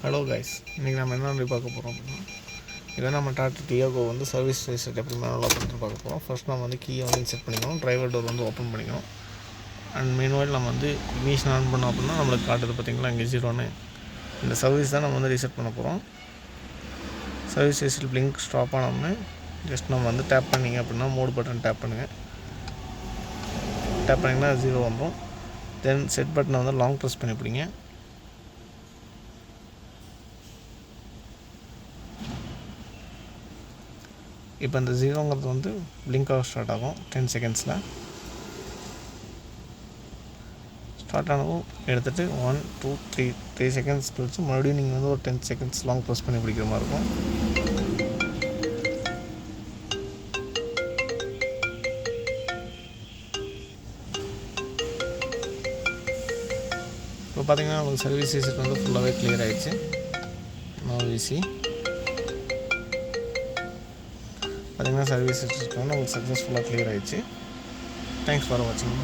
Hello guys, இன்றைக்கி நம்ம என்ன பார்க்க போகிறோம் அப்படின்னா, இதை நம்ம டாட்டா டியாகோ வந்து சர்வீஸ் ரீசெட் எப்படி மேனுவலாக பண்ணிட்டு பார்க்க போகிறோம். ஃபர்ஸ்ட் நம்ம வந்து கீயை வந்து இன்செர்ட் பண்ணிக்கணும், டிரைவர் டோர் வந்து ஓப்பன் பண்ணிக்கணும். அண்ட் மீன்வைல் நம்ம வந்து இக்னிஷன் ஆன் பண்ணோம் அப்படின்னா நம்மளுக்கு காட்டுது பார்த்திங்களா, இங்கே 0ன்னு. இந்த சர்வீஸ் தான் நம்ம வந்து ரீசெட் பண்ண போகிறோம். சர்வீஸ் ரீசெட் பிளிங்க் ஸ்டாப் ஆனோம்னு ஜஸ்ட் நம்ம வந்து டேப் பண்ணிங்க அப்படின்னா மோட் பட்டன் டேப் பண்ணுங்கள். டேப் பண்ணிங்கன்னா 0 வந்துடும். தென் செட் பட்டனை வந்து லாங் ப்ரெஸ் பண்ணி பிடிங்க. இப்போ இந்த 0ங்கிறது வந்து பிளிங்காக ஸ்டார்ட் ஆகும் 10 செகண்ட்ஸில். ஸ்டார்ட் ஆனதும் எடுத்துகிட்டு 1 2 3 செகண்ட்ஸ் கழிச்சு மறுபடியும் நீங்கள் வந்து ஒரு 10 செகண்ட்ஸ் லாங் ப்ரெஸ் பண்ணி பிடிக்கிற மாதிரி இருக்கும். இப்போ பார்த்தீங்கன்னா உங்களுக்கு சர்வீஸ் ரீசெட் வந்து ஃபுல்லாகவே கிளியர் ஆகிடுச்சு. ஈஸி பார்த்தீங்கன்னா சர்வீஸ் ரீசெட் வந்து உங்களுக்கு சக்ஸஸ்ஃபுல்லாக கிளியர் ஆகிடுச்சு. தேங்க்ஸ் ஃபார் வாட்சிங்.